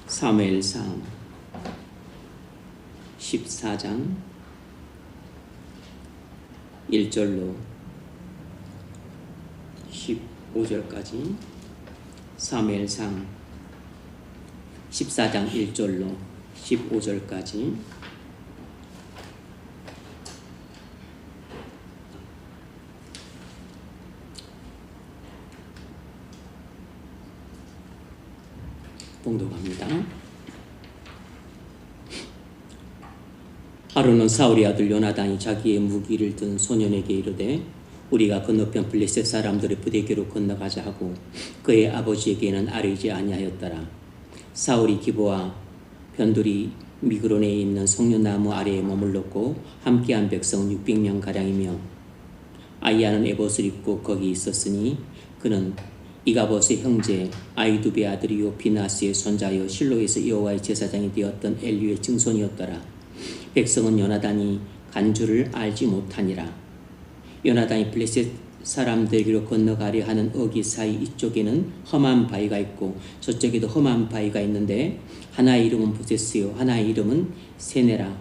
사무엘상 14장 1절로 15절까지, 사무엘상 14장 1절로 15절까지, 봉독합니다. 하루는 사울의 아들 요나단이 자기의 무기를 든 소년에게 이르되 우리가 건너편 블레셋 사람들의 부대교로 건너가자 하고 그의 아버지에게는 아뢰지 아니하였더라. 사울이 기브와 변두리 미그론에 있는 성류나무 아래에 머물렀고 함께한 백성은 600명 가량이며 아이야는 에봇을 입고 거기 있었으니 그는 이가봇의 형제 아이두베 아들이요 비나스의 손자여 실로에서 여호와의 제사장이 되었던 엘리의 증손이었더라. 백성은 요나단이 간 줄을 알지 못하니라. 요나단이 블레셋 사람들에게로 건너가려 하는 어기 사이 이쪽에는 험한 바위가 있고 저쪽에도 험한 바위가 있는데 하나의 이름은 보세스요 하나의 이름은 세네라.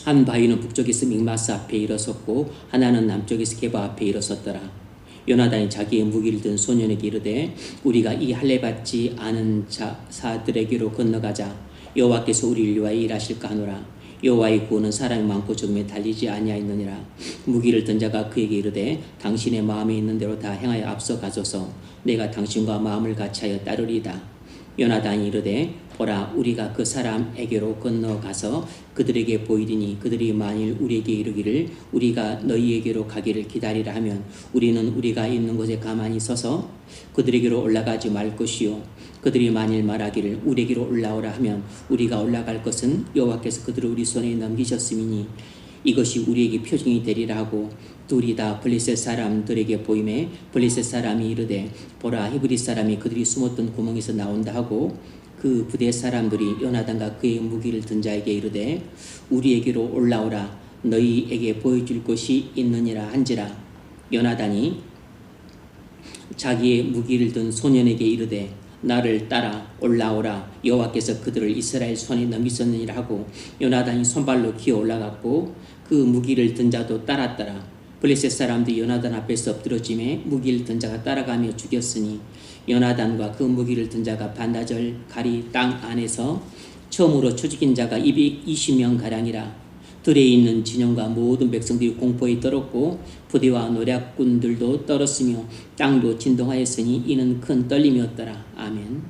한 바위는 북쪽에서 믹마스 앞에 일어섰고 하나는 남쪽에서 게바 앞에 일어섰더라. 요나단이 자기의 무기를 든 소년에게 이르되 우리가 이 할례 받지 않은 자사들에게로 건너가자. 여호와께서 우리를 위하여 일하실까 하노라. 여호와의 구원은 사람이 많고 적음에 달리지 아니하였느니라. 무기를 든 자가 그에게 이르되 당신의 마음에 있는 대로 다 행하여 앞서 가소서. 내가 당신과 마음을 같이하여 따르리이다. 요나단이 이르되 보라, 우리가 그 사람에게로 건너가서 그들에게 보이리니 그들이 만일 우리에게 이르기를 우리가 너희에게로 가기를 기다리라 하면 우리는 우리가 있는 곳에 가만히 서서 그들에게로 올라가지 말 것이요 그들이 만일 말하기를 우리에게로 올라오라 하면 우리가 올라갈 것은 여호와께서 그들을 우리 손에 넘기셨음이니 이것이 우리에게 표징이 되리라 하고 둘이 다 블레셋 사람들에게 보임에 블레셋 사람이 이르되 보라, 히브리 사람이 그들이 숨었던 구멍에서 나온다 하고 그 부대 사람들이 요나단과 그의 무기를 든 자에게 이르되 우리에게로 올라오라, 너희에게 보여줄 것이 있느니라 한지라. 요나단이 자기의 무기를 든 소년에게 이르되 나를 따라 올라오라, 여호와께서 그들을 이스라엘 손에 넘기셨느니라 하고 요나단이 손발로 기어 올라갔고 그 무기를 든 자도 따랐더라. 블레셋 사람들이 요나단 앞에서 엎드러짐에 무기를 든 자가 따라가며 죽였으니 요나단과 그 무기를 든 자가 반나절 가리 땅 안에서 처음으로 초죽인 자가 220명 가량이라. 들에 있는 진영과 모든 백성들이 공포에 떨었고 부대와 노략군들도 떨었으며 땅도 진동하였으니 이는 큰 떨림이었더라. 아멘.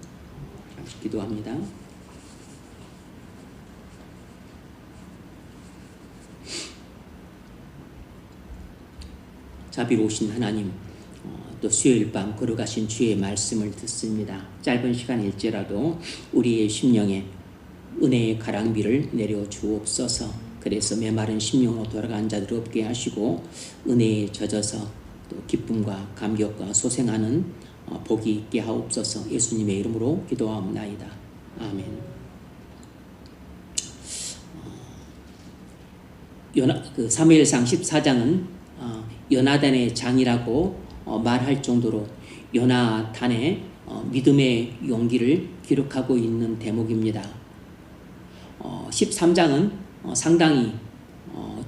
기도합니다. 자비로우신 하나님, 또 수요일 밤 걸어가신 주의 말씀을 듣습니다. 짧은 시간일지라도 우리의 심령에 은혜의 가랑비를 내려 주옵소서. 그래서 메마른 심령으로 돌아간 자들 없게 하시고 은혜에 젖어서 또 기쁨과 감격과 소생하는 복이 있게 하옵소서. 예수님의 이름으로 기도하옵나이다. 아멘. 사무엘상 14장은 요나단의 장이라고 말할 정도로 요나단의 믿음의 용기를 기록하고 있는 대목입니다. 13장은 상당히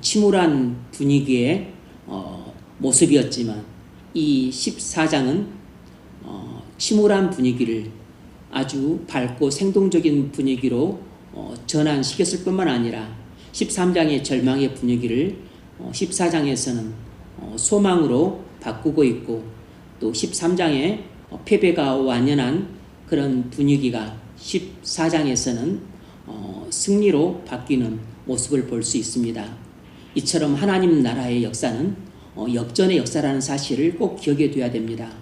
침울한 분위기의 모습이었지만 이 14장은 침울한 분위기를 아주 밝고 생동적인 분위기로 전환시켰을 뿐만 아니라 13장의 절망의 분위기를 14장에서는 소망으로 바꾸고 있고 또 13장의 패배가 완연한 그런 분위기가 14장에서는 승리로 바뀌는 모습을 볼 수 있습니다. 이처럼 하나님 나라의 역사는 역전의 역사라는 사실을 꼭 기억해 둬야 됩니다.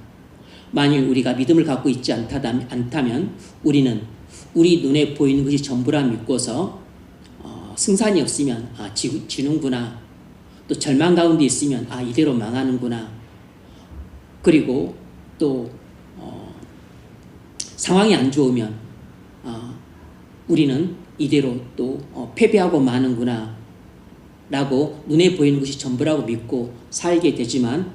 만일 우리가 믿음을 갖고 있지 않다면 우리는 우리 눈에 보이는 것이 전부라 믿고서 승산이 없으면 지는구나, 또 절망 가운데 있으면 이대로 망하는구나, 그리고 또 상황이 안 좋으면 우리는 이대로 또 패배하고 마는구나 라고 눈에 보이는 것이 전부라고 믿고 살게 되지만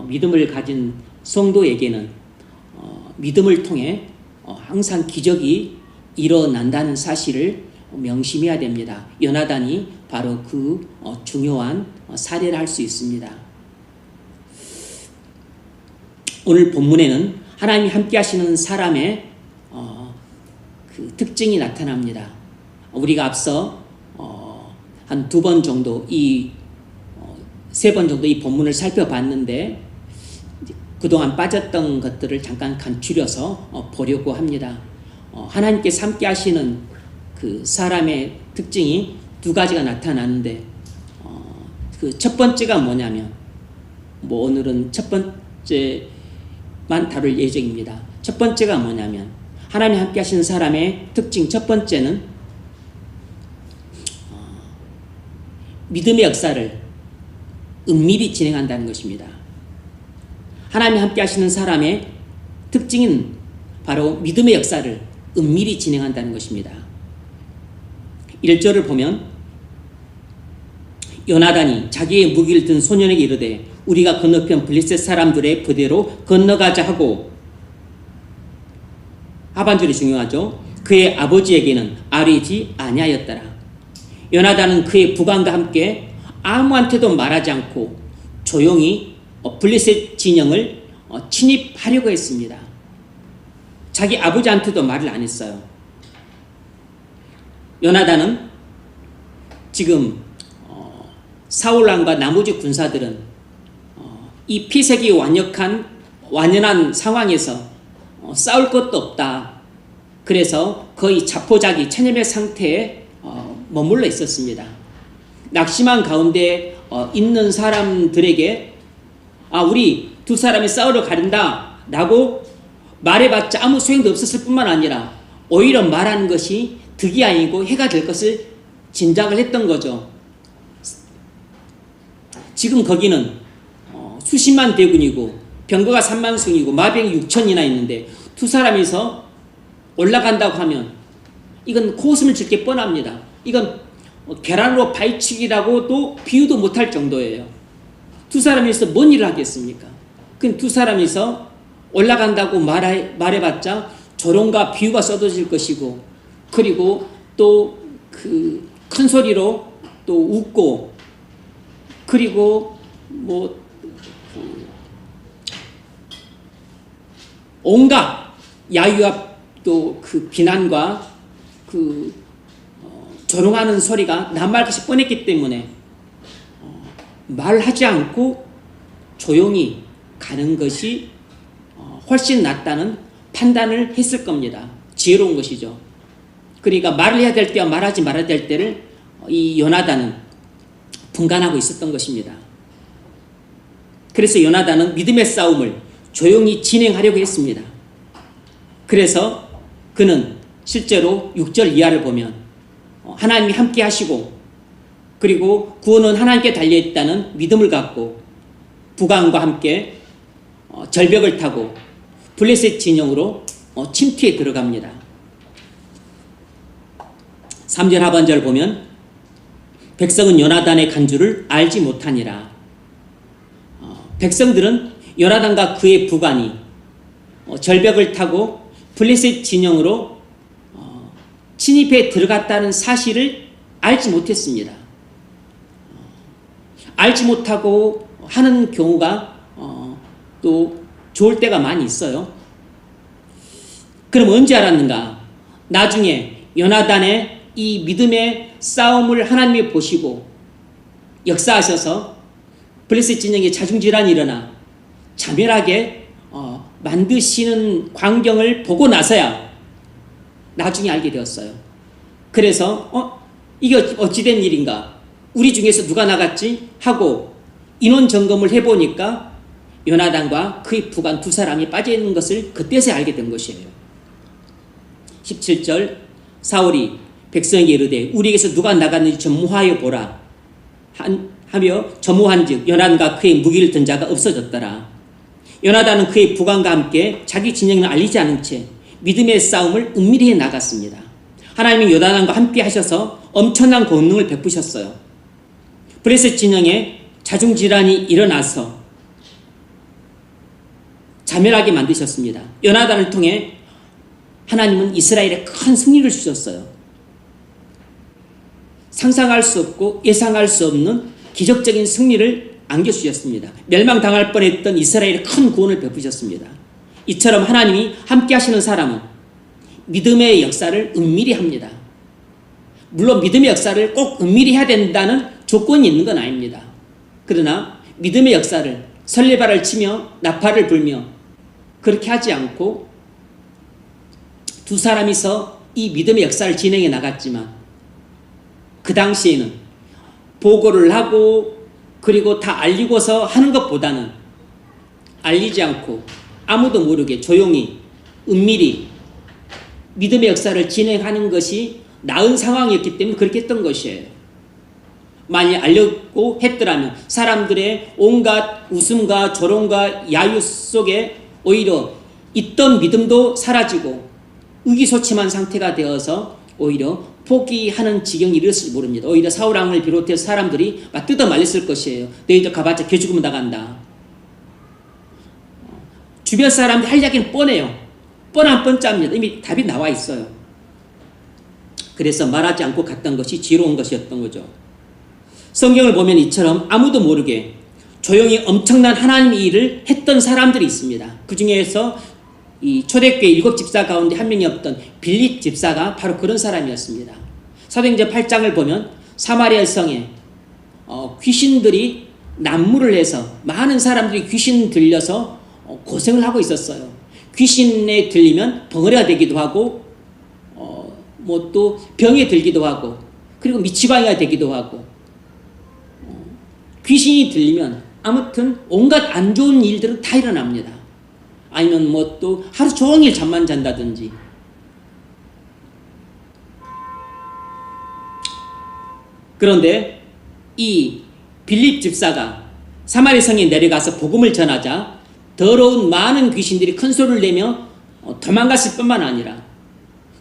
믿음을 가진 성도에게는 믿음을 통해 항상 기적이 일어난다는 사실을 명심해야 됩니다. 요나단이 바로 그 중요한 사례를 할 수 있습니다. 오늘 본문에는 하나님이 함께 하시는 사람의 그 특징이 나타납니다. 우리가 앞서 한 2번 정도, 3번 정도 이 본문을 살펴봤는데 그동안 빠졌던 것들을 잠깐 간추려서 보려고 합니다. 하나님께서 함께 하시는 그 사람의 특징이 2가지가 나타나는데 그 첫 번째가 뭐냐면 오늘은 첫 번째만 다룰 예정입니다. 첫 번째가 뭐냐면 하나님이 함께 하시는 사람의 특징 첫 번째는 믿음의 역사를 은밀히 진행한다는 것입니다. 하나님이 함께 하시는 사람의 특징은 바로 믿음의 역사를 은밀히 진행한다는 것입니다. 1절을 보면 요나단이 자기의 무기를 든 소년에게 이르되 우리가 건너편 블레셋 사람들의 부대로 건너가자 하고, 하반절이 중요하죠. 그의 아버지에게는 아뢰지 아니하였더라. 요나단은 그의 부관과 함께 아무한테도 말하지 않고 조용히 블레셋 진영을 침입하려고 했습니다. 자기 아버지한테도 말을 안 했어요. 요나단은 지금 사울왕과 나머지 군사들은 이 피색이 완연한 상황에서 싸울 것도 없다. 그래서 거의 자포자기 체념의 상태에 머물러 있었습니다. 낙심한 가운데 있는 사람들에게 우리 2사람이 싸우러 가린다 라고 말해봤자 아무 소용도 없었을 뿐만 아니라 오히려 말하는 것이 득이 아니고 해가 될 것을 짐작을 했던 거죠. 지금 거기는 수십만 대군이고 병거가 30,000이고 마병이 6,000이나 있는데 2사람이서 올라간다고 하면 이건 코웃음을 칠 게 뻔합니다. 이건 계란으로 파헤치기라고도 비유도 못할 정도예요. 2사람이서 뭔 일을 하겠습니까? 그 2사람이서 올라간다고 말해봤자 조롱과 비유가 쏟아질 것이고, 그리고 또 그 큰 소리로 또 웃고, 그리고 온갖 야유와 또 그 비난과 그 조롱하는 소리가 남말것이 뻔했기 때문에 말하지 않고 조용히 가는 것이 훨씬 낫다는 판단을 했을 겁니다. 지혜로운 것이죠. 그러니까 말을 해야 될 때와 말하지 말아야 될 때를 이 요나단은 분간하고 있었던 것입니다. 그래서 요나단은 믿음의 싸움을 조용히 진행하려고 했습니다. 그래서 그는 실제로 6절 이하를 보면 하나님이 함께 하시고, 그리고 구원은 하나님께 달려있다는 믿음을 갖고 부관과 함께 절벽을 타고 블레셋 진영으로 침투에 들어갑니다. 3절 하반절을 보면 백성은 요나단의 간주를 알지 못하니라. 백성들은 요나단과 그의 부관이 절벽을 타고 블레셋 진영으로 침입해 들어갔다는 사실을 알지 못했습니다. 알지 못하고 하는 경우가 또 좋을 때가 많이 있어요. 그럼 언제 알았는가? 나중에 요나단의 이 믿음의 싸움을 하나님이 보시고 역사하셔서 블레셋 진영에 자중질환이 일어나 자멸하게 만드시는 광경을 보고 나서야 나중에 알게 되었어요. 그래서 이게 어찌된 일인가? 우리 중에서 누가 나갔지? 하고 인원 점검을 해보니까 요나단과 그의 부관 2사람이 빠져있는 것을 그때서야 알게 된 것이에요. 17절 사울이 백성에게 이르되 우리에게서 누가 나갔는지 점무하여 보라 하며 점무한즉 요나단과 그의 무기를 든 자가 없어졌더라. 요나단은 그의 부관과 함께 자기 진영을 알리지 않은 채 믿음의 싸움을 은밀히 해 나갔습니다. 하나님이 요나단과 함께 하셔서 엄청난 권능을 베푸셨어요. 블레셋 진영에 자중질환이 일어나서 자멸하게 만드셨습니다. 요나단을 통해 하나님은 이스라엘에 큰 승리를 주셨어요. 상상할 수 없고 예상할 수 없는 기적적인 승리를 안겨주셨습니다. 멸망당할 뻔했던 이스라엘에 큰 구원을 베푸셨습니다. 이처럼 하나님이 함께 하시는 사람은 믿음의 역사를 은밀히 합니다. 물론 믿음의 역사를 꼭 은밀히 해야 된다는 조건이 있는 건 아닙니다. 그러나 믿음의 역사를 설레발을 치며 나팔을 불며 그렇게 하지 않고 두 사람이서 이 믿음의 역사를 진행해 나갔지만 그 당시에는 보고를 하고 그리고 다 알리고서 하는 것보다는 알리지 않고 아무도 모르게 조용히 은밀히 믿음의 역사를 진행하는 것이 나은 상황이었기 때문에 그렇게 했던 것이에요. 만약 알려고 했더라면 사람들의 온갖 웃음과 조롱과 야유 속에 오히려 있던 믿음도 사라지고 의기소침한 상태가 되어서 오히려 포기하는 지경이 이르렀을지 모릅니다. 오히려 사울왕을 비롯해서 사람들이 막 뜯어 말렸을 것이에요. 너희들 가봤자 개 죽으면 나간다. 주변 사람들이 할 이야기는 뻔해요. 뻔한 뻔짜입니다. 이미 답이 나와 있어요. 그래서 말하지 않고 갔던 것이 지혜로운 것이었던 거죠. 성경을 보면 이처럼 아무도 모르게 조용히 엄청난 하나님의 일을 했던 사람들이 있습니다. 그 중에서 이 초대교회 7집사 가운데 한 명이었던 빌립 집사가 바로 그런 사람이었습니다. 사도행전 8장을 보면 사마리아 성에 귀신들이 난무를 해서 많은 사람들이 귀신 들려서 고생을 하고 있었어요. 귀신에 들리면 벙어리가 되기도 하고 뭐 또 병에 들기도 하고 그리고 미치광이가 되기도 하고 귀신이 들리면 아무튼 온갖 안 좋은 일들은 다 일어납니다. 아니면 뭐 또 하루 종일 잠만 잔다든지. 그런데 이 빌립 집사가 사마리 성에 내려가서 복음을 전하자 더러운 많은 귀신들이 큰 소리를 내며 도망갔을 뿐만 아니라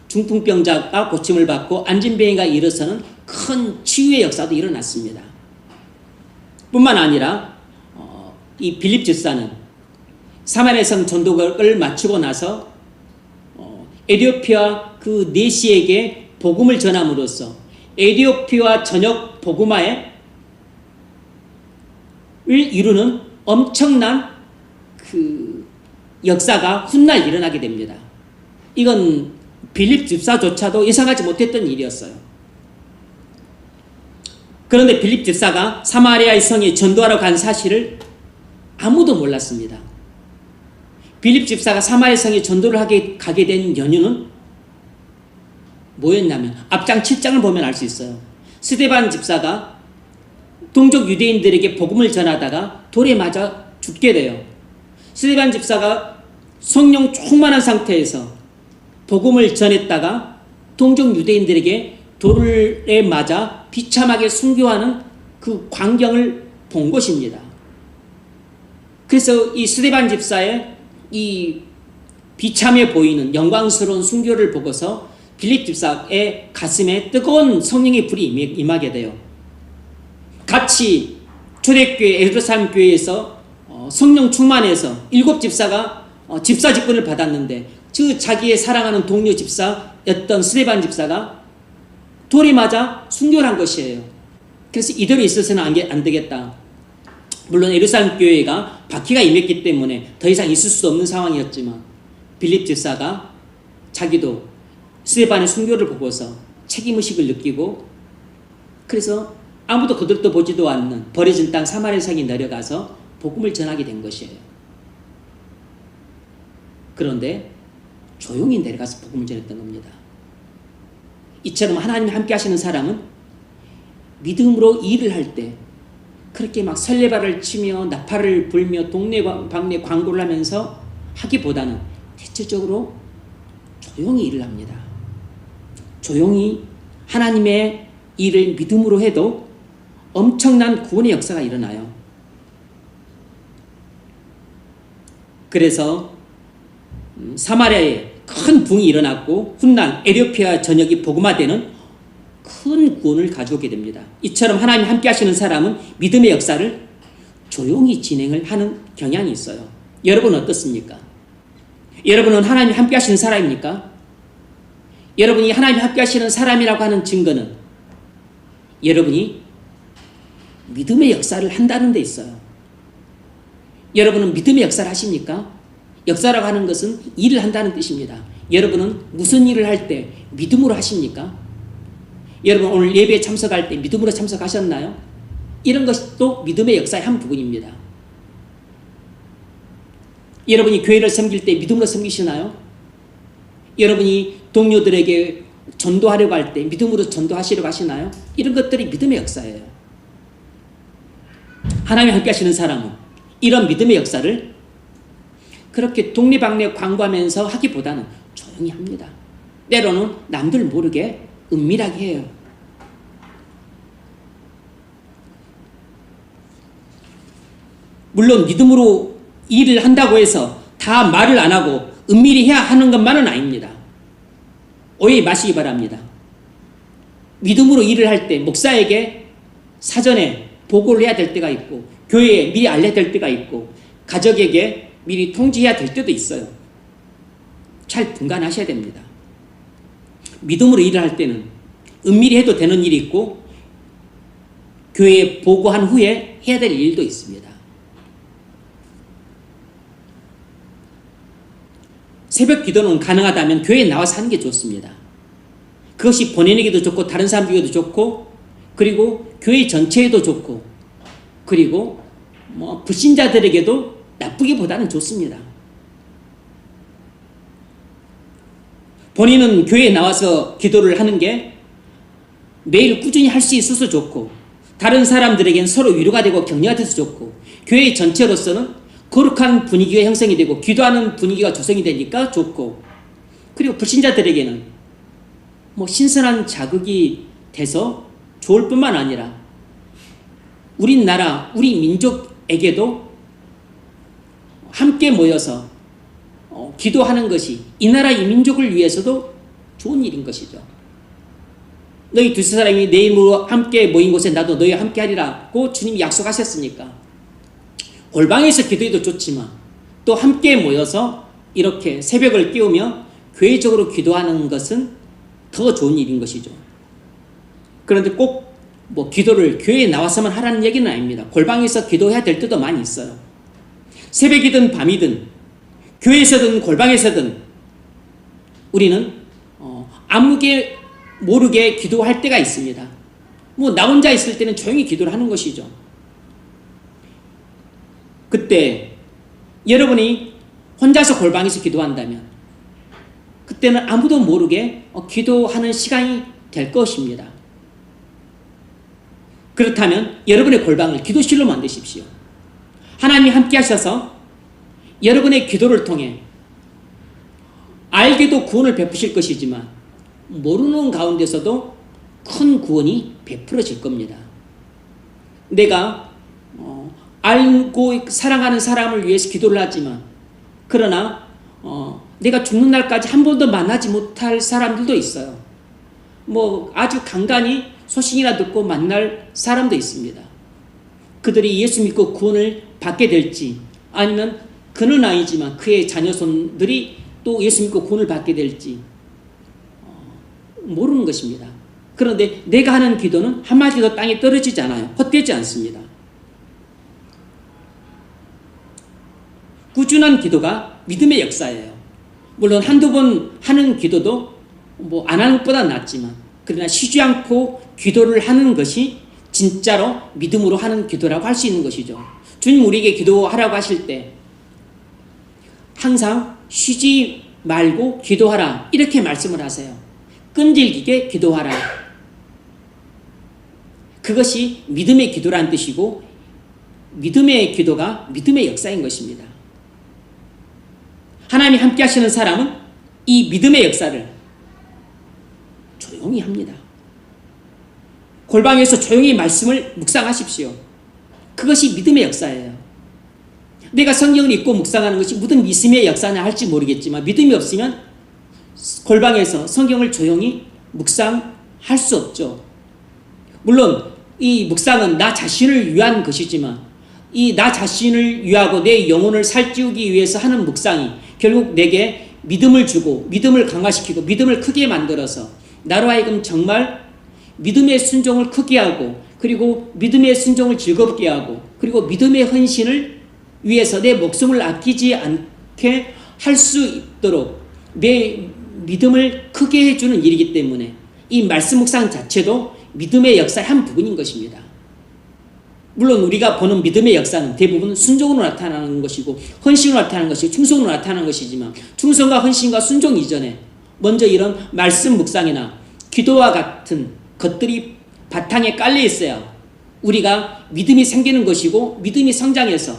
중풍병자가 고침을 받고 안진병이가 일어서는 큰 치유의 역사도 일어났습니다. 뿐만 아니라 이 빌립 집사는 사마리아 성 전도를 마치고 나서 에디오피아 그 내시에게 복음을 전함으로써 에디오피아 전역 복음화를 이루는 엄청난 그 역사가 훗날 일어나게 됩니다. 이건 빌립 집사조차도 예상하지 못했던 일이었어요. 그런데 빌립 집사가 사마리아 성에 전도하러 간 사실을 아무도 몰랐습니다. 빌립 집사가 사마리아 성에 전도를 가게 된 연유는 뭐였냐면 앞장 7장을 보면 알 수 있어요. 스데반 집사가 동족 유대인들에게 복음을 전하다가 돌에 맞아 죽게 돼요. 스데반 집사가 성령 충만한 상태에서 복음을 전했다가 동족 유대인들에게 돌에 맞아 비참하게 순교하는 그 광경을 본 것입니다. 그래서 이 스데반 집사의 이 비참해 보이는 영광스러운 순교를 보고서 빌립 집사의 가슴에 뜨거운 성령의 불이 임하게 돼요. 같이 초대교회 예루살렘 교회에서 성령 충만해서 7 집사가 집사 직분을 받았는데 그 자기의 사랑하는 동료 집사였던 스데반 집사가 돌이 맞아 순교를 한 것이에요. 그래서 이대로 있어서는 안 되겠다. 물론 예루살렘 교회가 박해가 임했기 때문에 더 이상 있을 수 없는 상황이었지만 빌립 집사가 자기도 스데반의 순교를 보고서 책임의식을 느끼고 그래서 아무도 거들떠 보지도 않는 버려진 땅 사마리아 성에 내려가서 복음을 전하게 된 것이에요. 그런데 조용히 내려가서 복음을 전했던 겁니다. 이처럼 하나님이 함께 하시는 사람은 믿음으로 일을 할 때 그렇게 막 설레발을 치며 나팔을 불며 동네 방네 광고를 하면서 하기보다는 대체적으로 조용히 일을 합니다. 조용히 하나님의 일을 믿음으로 해도 엄청난 구원의 역사가 일어나요. 그래서 사마리아에 큰 붕이 일어났고 훗날 에디오피아 전역이 복음화되는 큰 구원을 가져오게 됩니다. 이처럼 하나님 함께 하시는 사람은 믿음의 역사를 조용히 진행을 하는 경향이 있어요. 여러분은 어떻습니까? 여러분은 하나님 함께 하시는 사람입니까? 여러분이 하나님이 함께 하시는 사람이라고 하는 증거는 여러분이 믿음의 역사를 한다는 데 있어요. 여러분은 믿음의 역사를 하십니까? 역사라고 하는 것은 일을 한다는 뜻입니다. 여러분은 무슨 일을 할 때 믿음으로 하십니까? 여러분 오늘 예배에 참석할 때 믿음으로 참석하셨나요? 이런 것도 믿음의 역사의 한 부분입니다. 여러분이 교회를 섬길 때 믿음으로 섬기시나요? 여러분이 동료들에게 전도하려고 할 때 믿음으로 전도하시려고 하시나요? 이런 것들이 믿음의 역사예요. 하나님이 함께 하시는 사람은 이런 믿음의 역사를 그렇게 독리박래 광고하면서 하기보다는 조용히 합니다. 때로는 남들 모르게 은밀하게 해요. 물론 믿음으로 일을 한다고 해서 다 말을 안 하고 은밀히 해야 하는 것만은 아닙니다. 오해 마시기 바랍니다. 믿음으로 일을 할 때 목사에게 사전에 보고를 해야 될 때가 있고 교회에 미리 알려야 될 때가 있고 가족에게 미리 통지해야 될 때도 있어요. 잘 분간하셔야 됩니다. 믿음으로 일을 할 때는 은밀히 해도 되는 일이 있고 교회에 보고한 후에 해야 될 일도 있습니다. 새벽 기도는 가능하다면 교회에 나와서 하는 게 좋습니다. 그것이 본인에게도 좋고 다른 사람들에게도 좋고 그리고 교회 전체에도 좋고 그리고 불신자들에게도 나쁘기보다는 좋습니다. 본인은 교회에 나와서 기도를 하는 게 매일 꾸준히 할 수 있어서 좋고 다른 사람들에게는 서로 위로가 되고 격려가 돼서 좋고 교회 전체로서는 거룩한 분위기가 형성이 되고 기도하는 분위기가 조성이 되니까 좋고 그리고 불신자들에게는 신선한 자극이 돼서 좋을 뿐만 아니라 우리나라, 우리 민족에게도 함께 모여서 기도하는 것이 이 나라 이 민족을 위해서도 좋은 일인 것이죠. 너희 두세 사람이 내 이름으로 함께 모인 곳에 나도 너희와 함께 하리라고 주님이 약속하셨으니까 골방에서 기도해도 좋지만 또 함께 모여서 이렇게 새벽을 깨우며 교회적으로 기도하는 것은 더 좋은 일인 것이죠. 그런데 꼭 기도를 교회에 나와서만 하라는 얘기는 아닙니다. 골방에서 기도해야 될 때도 많이 있어요. 새벽이든 밤이든 교회에서든 골방에서든 우리는 아무게 모르게 기도할 때가 있습니다. 나 혼자 있을 때는 조용히 기도를 하는 것이죠. 그때 여러분이 혼자서 골방에서 기도한다면 그때는 아무도 모르게 기도하는 시간이 될 것입니다. 그렇다면 여러분의 골방을 기도실로 만드십시오. 하나님이 함께 하셔서 여러분의 기도를 통해 알게도 구원을 베푸실 것이지만 모르는 가운데서도 큰 구원이 베풀어질 겁니다. 내가 알고 사랑하는 사람을 위해서 기도를 하지만 그러나 내가 죽는 날까지 한 번도 만나지 못할 사람들도 있어요. 아주 간간히 소식이나 듣고 만날 사람도 있습니다. 그들이 예수 믿고 구원을 받게 될지 아니면 그는 아니지만 그의 자녀손들이 또 예수 믿고 구원을 받게 될지 모르는 것입니다. 그런데 내가 하는 기도는 한마디도 땅에 떨어지지 않아요. 헛되지 않습니다. 꾸준한 기도가 믿음의 역사예요. 물론 한두 번 하는 기도도 안 하는 것보다 낫지만 그러나 쉬지 않고 기도를 하는 것이 진짜로 믿음으로 하는 기도라고 할 수 있는 것이죠. 주님 우리에게 기도하라고 하실 때 항상 쉬지 말고 기도하라 이렇게 말씀을 하세요. 끈질기게 기도하라. 그것이 믿음의 기도란 뜻이고 믿음의 기도가 믿음의 역사인 것입니다. 하나님이 함께 하시는 사람은 이 믿음의 역사를 조용히 합니다. 골방에서 조용히 말씀을 묵상하십시오. 그것이 믿음의 역사예요. 내가 성경을 읽고 묵상하는 것이 무슨 믿음의 역사냐 할지 모르겠지만 믿음이 없으면 골방에서 성경을 조용히 묵상할 수 없죠. 물론 이 묵상은 나 자신을 위한 것이지만 이 나 자신을 위하고 내 영혼을 살찌우기 위해서 하는 묵상이 결국 내게 믿음을 주고 믿음을 강화시키고 믿음을 크게 만들어서 나로 하여금 정말 믿음의 순종을 크게 하고 그리고 믿음의 순종을 즐겁게 하고 그리고 믿음의 헌신을 위해서 내 목숨을 아끼지 않게 할 수 있도록 내 믿음을 크게 해주는 일이기 때문에 이 말씀 묵상 자체도 믿음의 역사의 한 부분인 것입니다. 물론 우리가 보는 믿음의 역사는 대부분 순종으로 나타나는 것이고 헌신으로 나타나는 것이고 충성으로 나타나는 것이지만 충성과 헌신과 순종 이전에 먼저 이런 말씀 묵상이나 기도와 같은 것들이 바탕에 깔려 있어야 우리가 믿음이 생기는 것이고 믿음이 성장해서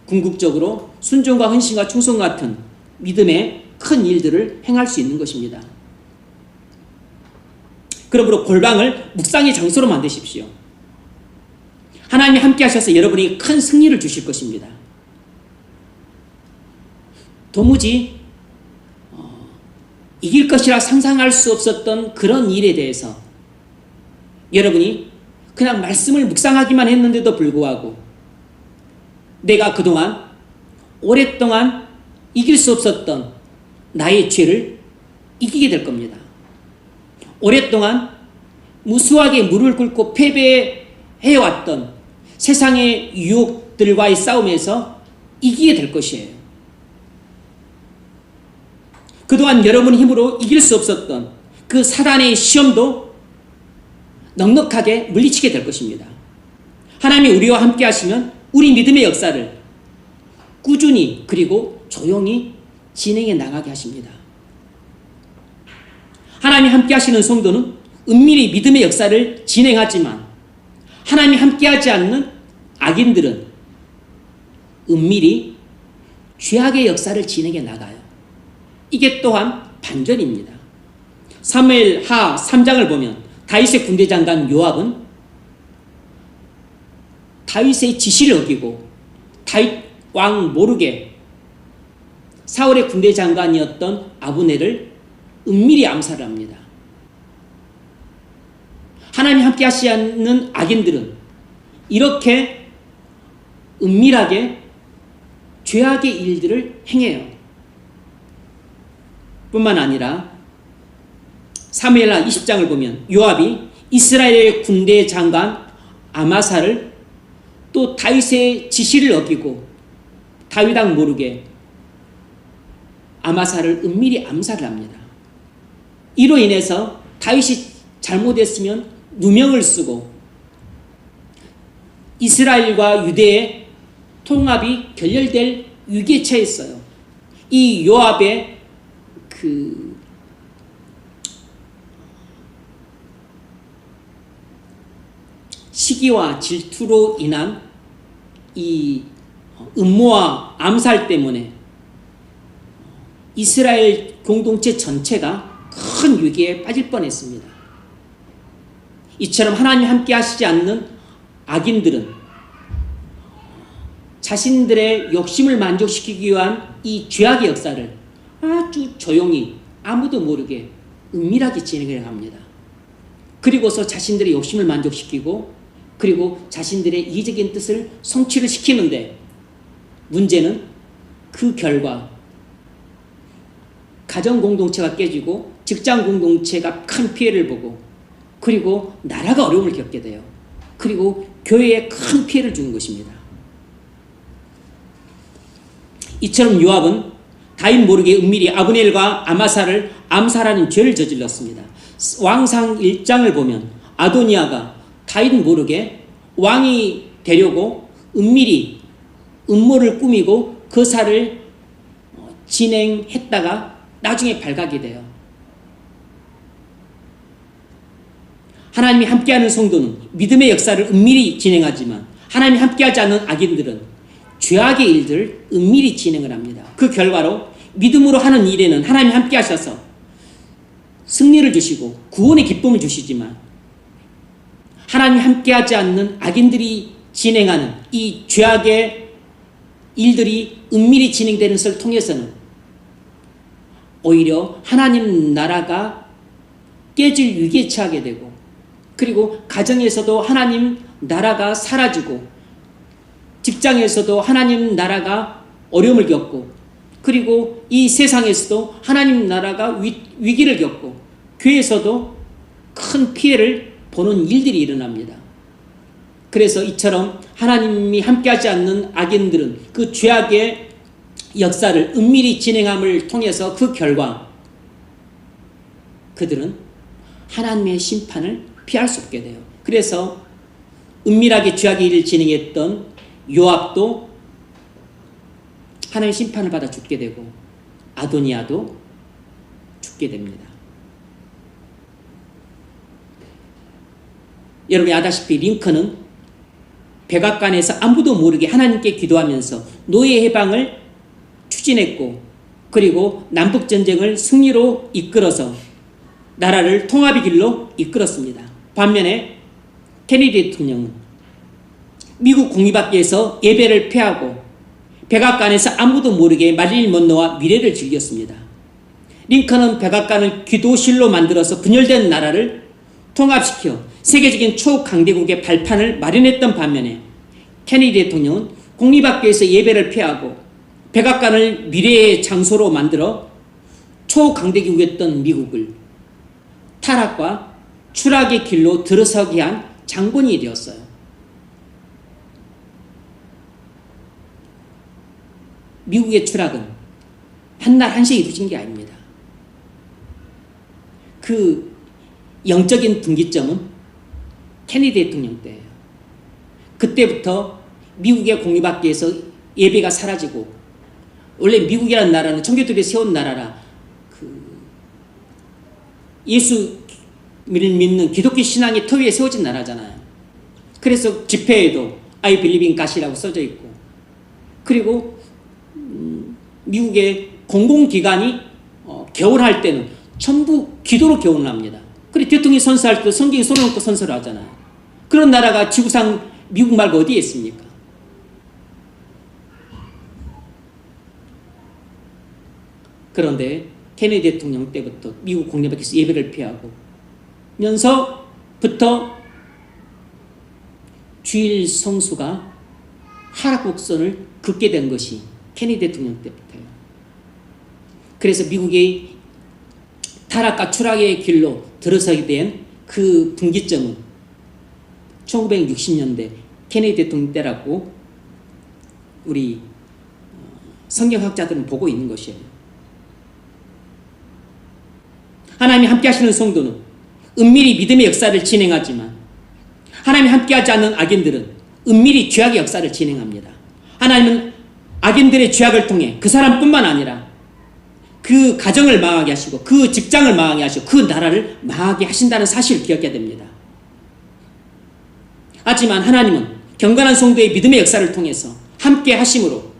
궁극적으로 순종과 헌신과 충성 같은 믿음의 큰 일들을 행할 수 있는 것입니다. 그러므로 골방을 묵상의 장소로 만드십시오. 하나님이 함께 하셔서 여러분이 큰 승리를 주실 것입니다. 도무지 이길 것이라 상상할 수 없었던 그런 일에 대해서 여러분이 그냥 말씀을 묵상하기만 했는데도 불구하고 내가 그동안 오랫동안 이길 수 없었던 나의 죄를 이기게 될 겁니다. 오랫동안 무수하게 무릎을 꿇고 패배해왔던 세상의 유혹들과의 싸움에서 이기게 될 것이에요. 그동안 여러분의 힘으로 이길 수 없었던 그 사단의 시험도 넉넉하게 물리치게 될 것입니다. 하나님이 우리와 함께 하시면 우리 믿음의 역사를 꾸준히 그리고 조용히 진행해 나가게 하십니다. 하나님이 함께 하시는 성도는 은밀히 믿음의 역사를 진행하지만 하나님이 함께하지 않는 악인들은 은밀히 죄악의 역사를 진행해 나가요. 이게 또한 반전입니다. 사무엘하 3장을 보면 다윗의 군대 장관 요압은 다윗의 지시를 어기고 다윗 왕 모르게 사울의 군대 장관이었던 아브넬을 은밀히 암살을 합니다. 하나님 함께 하시지 않는 악인들은 이렇게 은밀하게 죄악의 일들을 행해요. 뿐만 아니라 사무엘하 20장을 보면 요압이 이스라엘의 군대 장관 아마사를 또 다윗의 지시를 어기고 다윗 왕 모르게 아마사를 은밀히 암살을 합니다. 이로 인해서 다윗이 잘못했으면 누명을 쓰고 이스라엘과 유대의 통합이 결렬될 위기에 처했어요. 이 요압의 시기와 질투로 인한 이 음모와 암살 때문에 이스라엘 공동체 전체가 큰 위기에 빠질 뻔했습니다. 이처럼 하나님 함께 하시지 않는 악인들은 자신들의 욕심을 만족시키기 위한 이 죄악의 역사를 아주 조용히 아무도 모르게 은밀하게 진행해 갑니다. 그리고서 자신들의 욕심을 만족시키고 그리고 자신들의 이기적인 뜻을 성취를 시키는데 문제는 그 결과 가정 공동체가 깨지고 직장 공동체가 큰 피해를 보고 그리고 나라가 어려움을 겪게 돼요. 그리고 교회에 큰 피해를 주는 것입니다. 이처럼 요압은 다윗 모르게 은밀히 아브넬과 아마사를 암살하는 죄를 저질렀습니다. 왕상 1장을 보면 아도니아가 다윗 모르게 왕이 되려고 은밀히 음모를 꾸미고 그 사를 진행했다가 나중에 발각이 돼요. 하나님이 함께하는 성도는 믿음의 역사를 은밀히 진행하지만 하나님이 함께하지 않는 악인들은 죄악의 일들을 은밀히 진행을 합니다. 그 결과로 믿음으로 하는 일에는 하나님이 함께하셔서 승리를 주시고 구원의 기쁨을 주시지만 하나님이 함께하지 않는 악인들이 진행하는 이 죄악의 일들이 은밀히 진행되는 것을 통해서는 오히려 하나님 나라가 깨질 위기에 처하게 되고 그리고 가정에서도 하나님 나라가 사라지고 직장에서도 하나님 나라가 어려움을 겪고 그리고 이 세상에서도 하나님 나라가 위기를 겪고 교회에서도 큰 피해를 보는 일들이 일어납니다. 그래서 이처럼 하나님이 함께하지 않는 악인들은 그 죄악의 역사를 은밀히 진행함을 통해서 그 결과 그들은 하나님의 심판을 피할 수 없게 돼요. 그래서 은밀하게 죄악의 일을 진행했던 요압도 하나님의 심판을 받아 죽게 되고 아도니아도 죽게 됩니다. 여러분이 아다시피 링컨은 백악관에서 아무도 모르게 하나님께 기도하면서 노예 해방을 추진했고 그리고 남북전쟁을 승리로 이끌어서 나라를 통합의 길로 이끌었습니다. 반면에 케네디 대통령은 미국 공립학교에서 예배를 폐하고 백악관에서 아무도 모르게 마릴린 먼로와 미래를 즐겼습니다. 링컨은 백악관을 기도실로 만들어서 분열된 나라를 통합시켜 세계적인 초강대국의 발판을 마련했던 반면에 케네디 대통령은 공립학교에서 예배를 폐하고 백악관을 미래의 장소로 만들어 초강대국이었던 미국을 타락과 추락의 길로 들어서게 한 장본인이 되었어요. 미국의 추락은 한날 한시에 이루어진 게 아닙니다. 그 영적인 분기점은 케네디 대통령 때예요. 그때부터 미국의 공립학교에서 예배가 사라지고 원래 미국이라는 나라는 청교도들이 세운 나라라 예수를 믿는 기독교 신앙의 터 위에 세워진 나라잖아요. 그래서 집회에도 I believe in God이라고 써져 있고 그리고 미국의 공공기관이 개원할 때는 전부 기도로 개원을 합니다. 그리고 대통령이 선서할 때도 성경에 손을 얹고 선서를 하잖아요. 그런 나라가 지구상 미국 말고 어디에 있습니까? 그런데 케네디 대통령 때부터 미국 공립학교에서 예배를 피하고 면서부터 주일 성수가 하락 곡선을 긋게 된 것이 케네디 대통령 때부터예요. 그래서 미국의 타락과 추락의 길로 들어서게 된 그 분기점은 1960년대 케네디 대통령 때라고 우리 성경학자들은 보고 있는 것이에요. 하나님이 함께 하시는 성도는 은밀히 믿음의 역사를 진행하지만 하나님이 함께하지 않는 악인들은 은밀히 죄악의 역사를 진행합니다. 하나님은 악인들의 죄악을 통해 그 사람뿐만 아니라 그 가정을 망하게 하시고 그 직장을 망하게 하시고 그 나라를 망하게 하신다는 사실을 기억해야 됩니다. 하지만 하나님은 경건한 성도의 믿음의 역사를 통해서 함께 하심으로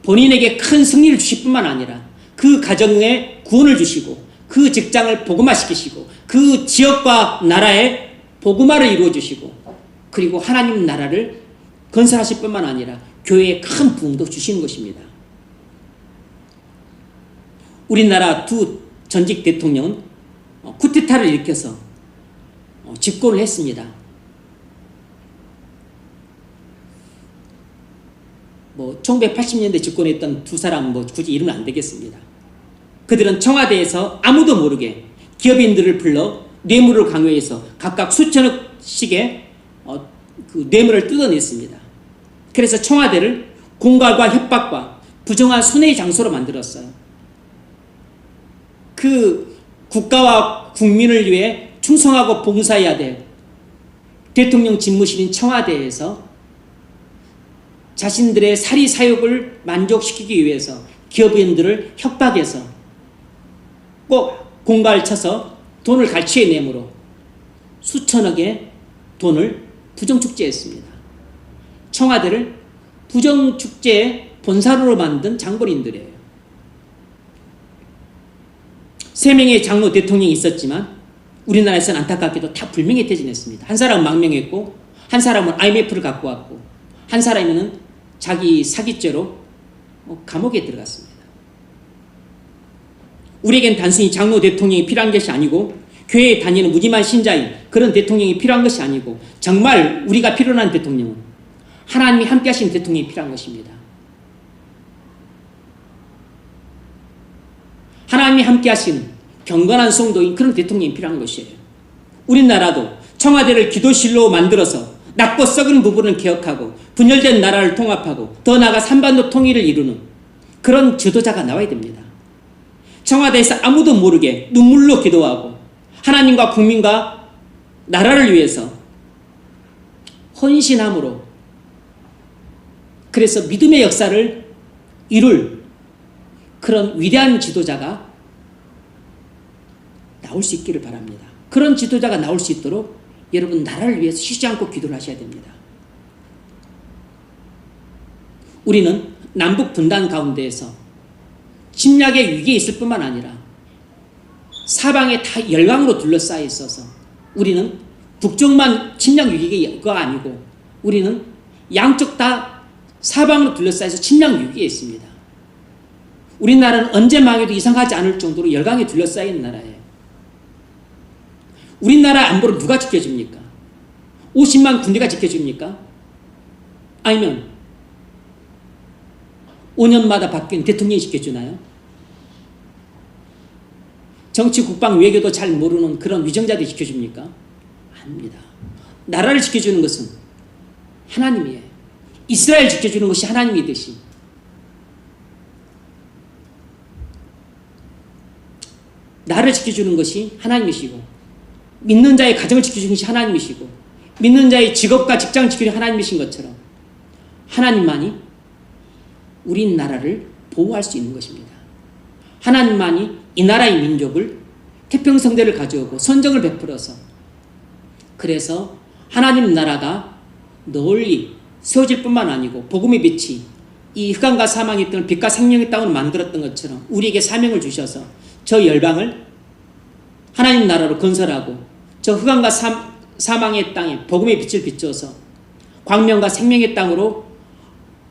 본인에게 큰 승리를 주실 뿐만 아니라 그 가정에 구원을 주시고 그 직장을 복음화시키시고 그 지역과 나라에 복음화를 이루어 주시고 그리고 하나님 나라를 건설하실 뿐만 아니라 교회에 큰 부흥도 주시는 것입니다. 우리나라 두 전직 대통령은 쿠데타를 일으켜서 집권을 했습니다. 1980년대 집권했던 두 사람 굳이 이름은 안 되겠습니다. 그들은 청와대에서 아무도 모르게 기업인들을 불러 뇌물을 강요해서 각각 수천억씩의 그 뇌물을 뜯어냈습니다. 그래서 청와대를 공갈과 협박과 부정한 손해의 장소로 만들었어요. 그 국가와 국민을 위해 충성하고 봉사해야 될 대통령 집무실인 청와대에서 자신들의 사리 사욕을 만족시키기 위해서 기업인들을 협박해서 꼭 공갈을 쳐서 돈을 갈취해 내므로 수천억의 돈을 부정축제했습니다. 청와대를 부정축제의 본사로 만든 장본인들이에요. 3명의 장로 대통령이 있었지만 우리나라에서는 안타깝게도 다 불명예 퇴진했습니다. 한 사람은 망명했고 한 사람은 IMF를 갖고 왔고 한 사람은 자기 사기죄로 감옥에 들어갔습니다. 우리에겐 단순히 장로 대통령이 필요한 것이 아니고 교회에 다니는 무지만 신자인 그런 대통령이 필요한 것이 아니고 정말 우리가 필요한 대통령은 하나님이 함께 하신 대통령이 필요한 것입니다. 하나님이 함께 하시는 경건한 성도인 그런 대통령이 필요한 것이에요. 우리나라도 청와대를 기도실로 만들어서 낡고 썩은 부분을 개혁하고 분열된 나라를 통합하고 더 나아가 한반도 통일을 이루는 그런 지도자가 나와야 됩니다. 청와대에서 아무도 모르게 눈물로 기도하고 하나님과 국민과 나라를 위해서 헌신함으로 그래서 믿음의 역사를 이룰 그런 위대한 지도자가 나올 수 있기를 바랍니다. 그런 지도자가 나올 수 있도록 여러분 나라를 위해서 쉬지 않고 기도를 하셔야 됩니다. 우리는 남북 분단 가운데에서 침략의 위기에 있을 뿐만 아니라 사방에 다 열강으로 둘러싸여 있어서 우리는 북쪽만 침략 위기가 아니고 우리는 양쪽 다 사방으로 둘러싸여서 침략 위기에 있습니다. 우리나라는 언제 망해도 이상하지 않을 정도로 열강에 둘러싸인 나라예요. 우리나라 안보를 누가 지켜줍니까? 50만 군대가 지켜줍니까? 아니면 5년마다 바뀐 대통령이 지켜주나요? 정치, 국방, 외교도 잘 모르는 그런 위정자들이 지켜줍니까? 아닙니다. 나라를 지켜주는 것은 하나님이에요. 이스라엘 지켜주는 것이 하나님이듯이 나를 지켜주는 것이 하나님이시고 믿는 자의 가정을 지켜주는 것이 하나님이시고 믿는 자의 직업과 직장을 지켜주는 하나님이신 것처럼 하나님만이 우리나라를 보호할 수 있는 것입니다. 하나님만이 이 나라의 민족을 태평성대를 가져오고 선정을 베풀어서 그래서 하나님 나라가 널리 세워질 뿐만 아니고 복음의 빛이 이 흑암과 사망의 땅을 빛과 생명의 땅으로 만들었던 것처럼 우리에게 사명을 주셔서 저 열방을 하나님 나라로 건설하고 저 흑암과 사망의 땅에 복음의 빛을 비춰서 광명과 생명의 땅으로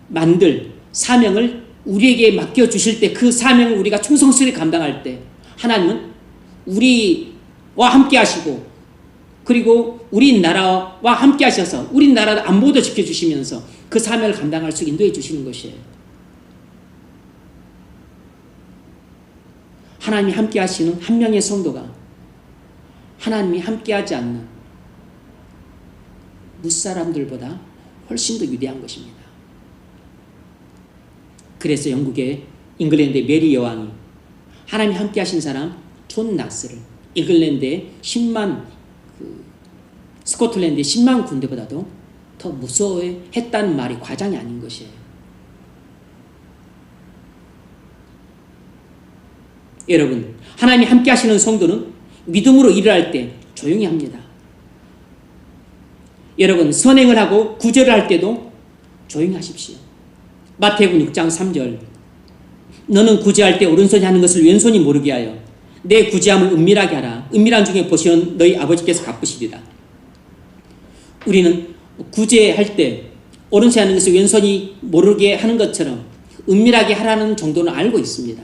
만들 사명을 우리에게 맡겨주실 때 그 사명을 우리가 충성스레 감당할 때 하나님은 우리와 함께 하시고 그리고 우리나라와 함께 하셔서 우리나라 안보도 지켜주시면서 그 사명을 감당할 수 인도해 주시는 것이에요. 하나님이 함께 하시는 한 명의 성도가 하나님이 함께하지 않는 무사람들보다 훨씬 더 위대한 것입니다. 그래서 영국의 잉글랜드의 메리 여왕이 하나님이 함께 하신 사람 존 낙스를 잉글랜드의 10만 스코틀랜드의 10만 군대보다도 더 무서워했다는 말이 과장이 아닌 것이에요. 여러분, 하나님이 함께 하시는 성도는 믿음으로 일을 할 때 조용히 합니다. 여러분, 선행을 하고 구제를 할 때도 조용히 하십시오. 마태복음 6장 3절 너는 구제할 때 오른손이 하는 것을 왼손이 모르게 하여 내 구제함을 은밀하게 하라. 은밀한 중에 보시는 너희 아버지께서 갚으시리라. 우리는 구제할 때 오른손이 하는 것을 왼손이 모르게 하는 것처럼 은밀하게 하라는 정도는 알고 있습니다.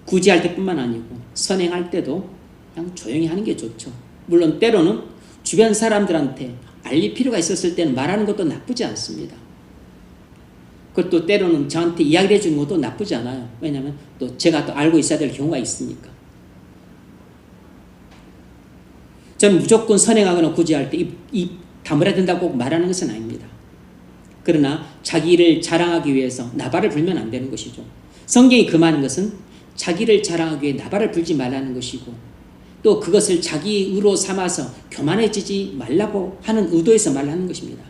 구제할 때뿐만 아니고 선행할 때도 그냥 조용히 하는 게 좋죠. 물론 때로는 주변 사람들한테 알릴 필요가 있었을 때는 말하는 것도 나쁘지 않습니다. 그것도 때로는 저한테 이야기를 해주는 것도 나쁘지 않아요. 왜냐하면 또 제가 또 알고 있어야 될 경우가 있으니까. 저는 무조건 선행하거나 구제할 때 입 다물어야 된다고 말하는 것은 아닙니다. 그러나 자기를 자랑하기 위해서 나발을 불면 안 되는 것이죠. 성경이 금하는 것은 자기를 자랑하기 위해 나발을 불지 말라는 것이고 또 그것을 자기 의로 삼아서 교만해지지 말라고 하는 의도에서 말하는 것입니다.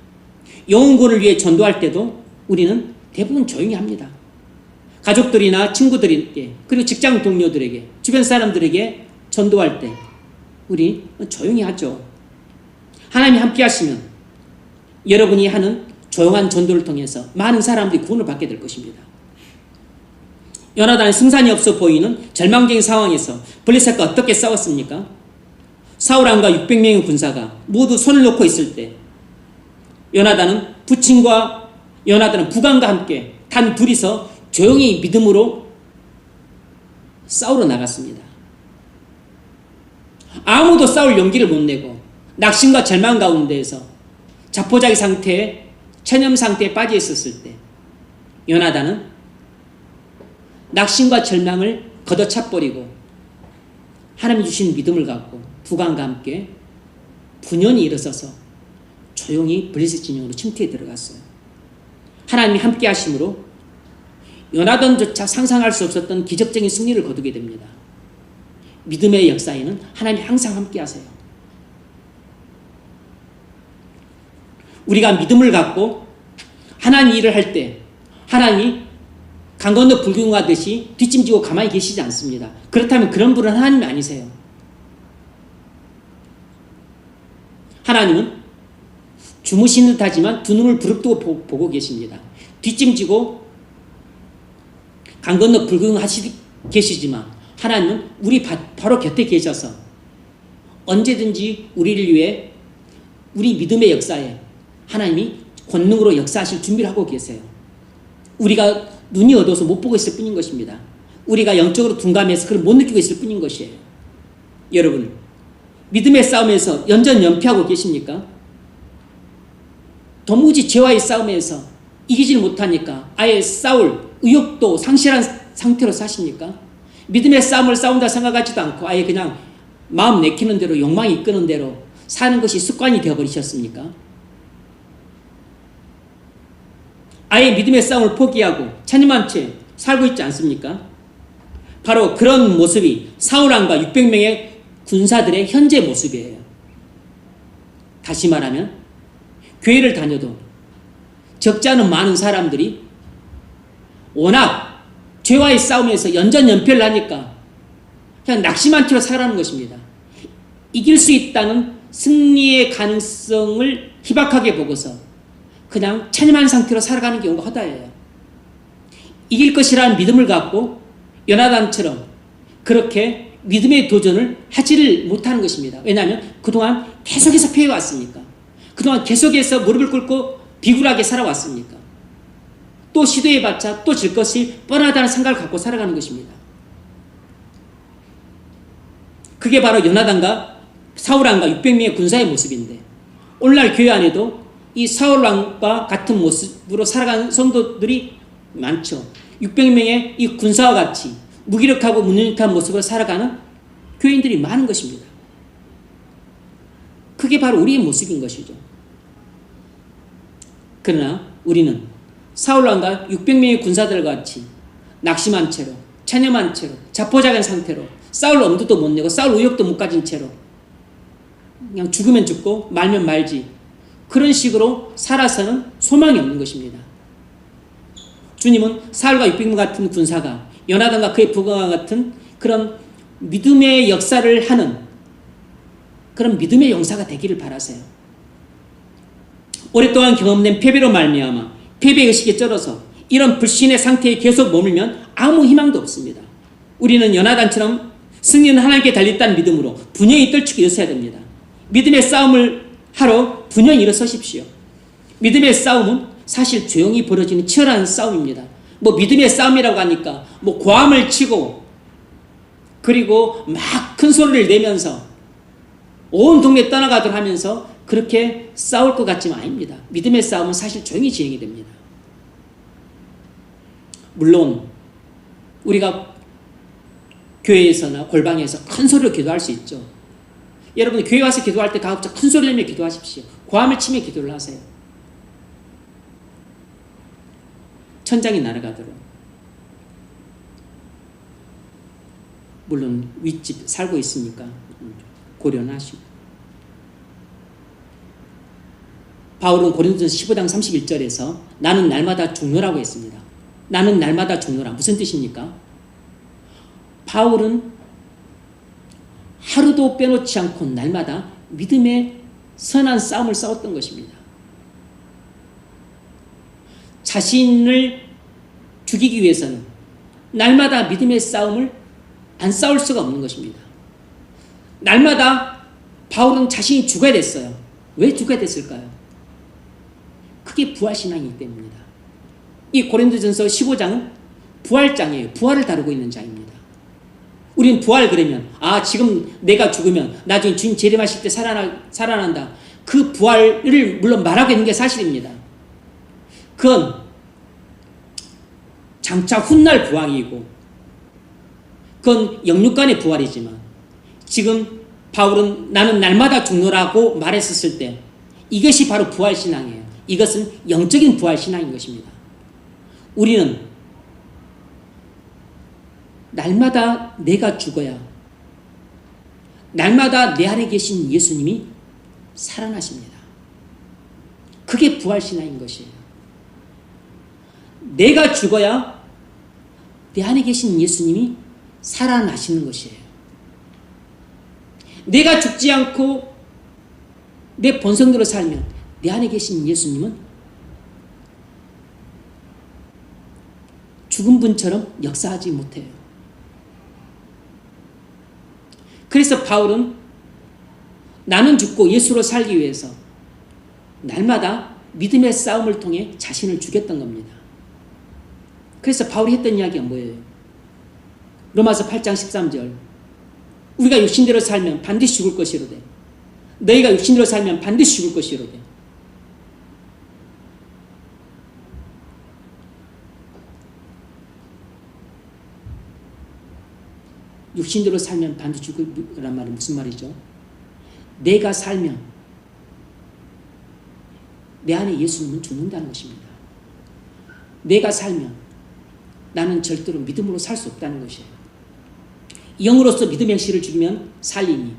영혼구원을 위해 전도할 때도 우리는 대부분 조용히 합니다. 가족들이나 친구들에게 그리고 직장 동료들에게 주변 사람들에게 전도할 때 우리 조용히 하죠. 하나님이 함께 하시면 여러분이 하는 조용한 전도를 통해서 많은 사람들이 구원을 받게 될 것입니다. 요나단의 승산이 없어 보이는 절망적인 상황에서 블레셋과 어떻게 싸웠습니까? 사울왕과 600명의 군사가 모두 손을 놓고 있을 때 요나단은 부관과 함께 단 둘이서 조용히 믿음으로 싸우러 나갔습니다. 아무도 싸울 용기를 못 내고 낙심과 절망 가운데에서 자포자기 상태에 체념 상태에 빠져 있었을 때 요나단은 낙심과 절망을 걷어차버리고 하나님 주신 믿음을 갖고 부관과 함께 분연히 일어서서 조용히 블레셋 진영으로 침투에 들어갔어요. 하나님이 함께 하심으로 요나단조차 상상할 수 없었던 기적적인 승리를 거두게 됩니다. 믿음의 역사에는 하나님이 항상 함께 하세요. 우리가 믿음을 갖고 하나님 일을 할 때 하나님이 강 건너 불경하듯이 뒷짐지고 가만히 계시지 않습니다. 그렇다면 그런 분은 하나님이 아니세요. 하나님은 주무신 듯 하지만 두 눈을 부릅뜨고 보고 계십니다. 뒷짐지고 강 건너 불경하시 계시지만 하나님은 우리 바로 곁에 계셔서 언제든지 우리를 위해 우리 믿음의 역사에 하나님이 권능으로 역사하실 준비를 하고 계세요. 우리가 눈이 어두워서 못 보고 있을 뿐인 것입니다. 우리가 영적으로 둔감해서 그걸 못 느끼고 있을 뿐인 것이에요. 여러분, 믿음의 싸움에서 연전연패하고 계십니까? 도무지 죄와의 싸움에서 이기질 못하니까 아예 싸울 의욕도 상실한 상태로 사십니까? 믿음의 싸움을 싸운다 생각하지도 않고 아예 그냥 마음 내키는 대로 욕망이 이끄는 대로 사는 것이 습관이 되어버리셨습니까? 아예 믿음의 싸움을 포기하고 찬임한 채 살고 있지 않습니까? 바로 그런 모습이 사울왕과 600명의 군사들의 현재 모습이에요. 다시 말하면 교회를 다녀도 적지 않은 많은 사람들이 워낙 죄와의 싸움에서 연전연패를 하니까 그냥 낙심한 채로 살아가는 것입니다. 이길 수 있다는 승리의 가능성을 희박하게 보고서 그냥 찬임한 상태로 살아가는 경우가 허다해요. 이길 것이라는 믿음을 갖고 요나단처럼 그렇게 믿음의 도전을 하지를 못하는 것입니다. 왜냐하면 그동안 계속해서 패해왔으니까. 그동안 계속해서 무릎을 꿇고 비굴하게 살아왔으니까. 또 시도해봤자 또 질 것이 뻔하다는 생각을 갖고 살아가는 것입니다. 그게 바로 요나단과 사울왕과 600명의 군사의 모습인데 오늘날 교회 안에도 이 사울왕과 같은 모습으로 살아가는 성도들이 많죠. 600명의 이 군사와 같이 무기력하고 무능력한 모습으로 살아가는 교인들이 많은 것입니다. 그게 바로 우리의 모습인 것이죠. 그러나 우리는 사울왕과 600명의 군사들과 같이 낙심한 채로 체념한 채로 자포자기한 상태로 싸울 엄두도 못 내고 싸울 의욕도 못 가진 채로 그냥 죽으면 죽고 말면 말지 그런 식으로 살아서는 소망이 없는 것입니다. 주님은 사울과 600명 같은 군사가 요나단과 그의 부하와 같은 그런 믿음의 역사를 하는 그런 믿음의 용사가 되기를 바라세요. 오랫동안 경험된 패배로 말미암아 패배의식에 쩔어서 이런 불신의 상태에 계속 머물면 아무 희망도 없습니다. 우리는 요나단처럼 승리는 하나님께 달렸다는 믿음으로 분연히 떨치고 일어서야 됩니다. 믿음의 싸움을 하러 분연히 일어서십시오. 믿음의 싸움은 사실 조용히 벌어지는 치열한 싸움입니다. 뭐 믿음의 싸움이라고 하니까 뭐 고함을 치고 그리고 막 큰 소리를 내면서 온 동네 떠나가도록 하면서 그렇게 싸울 것 같지만 아닙니다. 믿음의 싸움은 사실 조용히 진행이 됩니다. 물론 우리가 교회에서나 골방에서 큰 소리로 기도할 수 있죠. 여러분 교회 와서 기도할 때 가급적 큰 소리 내며 기도하십시오. 고함을 치며 기도를 하세요. 천장이 날아가도록. 물론 윗집 살고 있으니까 고려는 하시고. 바울은 고린도전서 15장 31절에서 나는 날마다 죽노라고 했습니다. 나는 날마다 죽노라. 무슨 뜻입니까? 바울은 하루도 빼놓지 않고 날마다 믿음의 선한 싸움을 싸웠던 것입니다. 자신을 죽이기 위해서는 날마다 믿음의 싸움을 안 싸울 수가 없는 것입니다. 날마다 바울은 자신이 죽어야 됐어요. 왜 죽어야 됐을까요? 그게 부활신앙이기 때문입니다. 이 고린도전서 15장은 부활장이에요. 부활을 다루고 있는 장입니다. 우리는 부활 그러면 지금 내가 죽으면 나중에 주님 재림하실 때 살아난다. 그 부활을 물론 말하고 있는 게 사실입니다. 그건 장차 훗날 부활이고 그건 영육간의 부활이지만 지금 바울은 나는 날마다 죽노라고 말했었을 때 이것이 바로 부활신앙이에요. 이것은 영적인 부활신앙인 것입니다. 우리는 날마다 내가 죽어야 날마다 내 안에 계신 예수님이 살아나십니다. 그게 부활신앙인 것이에요. 내가 죽어야 내 안에 계신 예수님이 살아나시는 것이에요. 내가 죽지 않고 내 본성대로 살면 내 안에 계신 예수님은 죽은 분처럼 역사하지 못해요. 그래서 바울은 나는 죽고 예수로 살기 위해서 날마다 믿음의 싸움을 통해 자신을 죽였던 겁니다. 그래서 바울이 했던 이야기가 뭐예요? 로마서 8장 13절 우리가 육신대로 살면 반드시 죽을 것이로되 너희가 육신대로 살면 반드시 죽을 것이로되 육신대로 살면 반드시 죽으란 말은 무슨 말이죠? 내가 살면 내 안에 예수님은 죽는다는 것입니다. 내가 살면 나는 절대로 믿음으로 살 수 없다는 것이에요. 영으로서 믿음의 행실을 죽이면 살리니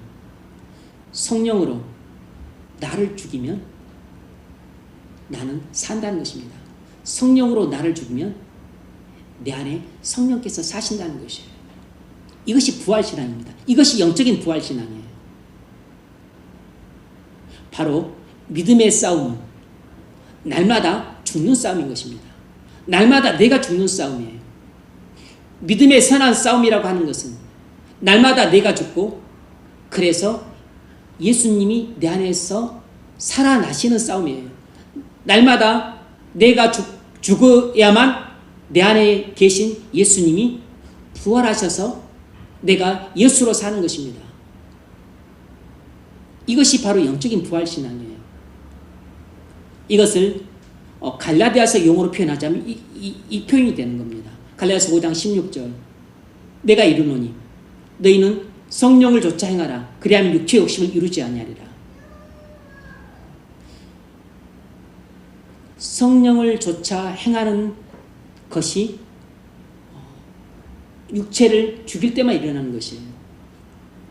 성령으로 나를 죽이면 나는 산다는 것입니다. 성령으로 나를 죽이면 내 안에 성령께서 사신다는 것이에요. 이것이 부활신앙입니다. 이것이 영적인 부활신앙이에요. 바로 믿음의 싸움은 날마다 죽는 싸움인 것입니다. 날마다 내가 죽는 싸움이에요. 믿음의 선한 싸움이라고 하는 것은 날마다 내가 죽고 그래서 예수님이 내 안에서 살아나시는 싸움이에요. 날마다 내가 죽어야만 내 안에 계신 예수님이 부활하셔서 내가 예수로 사는 것입니다. 이것이 바로 영적인 부활신앙이에요. 이것을 갈라디아서 용어로 표현하자면 이 표현이 되는 겁니다. 갈라디아서 5장 16절 내가 이르노니 너희는 성령을 좇아 행하라 그리하면 육체의 욕심을 이루지 아니하리라. 성령을 좇아 행하는 것이 육체를 죽일 때만 일어나는 것이에요.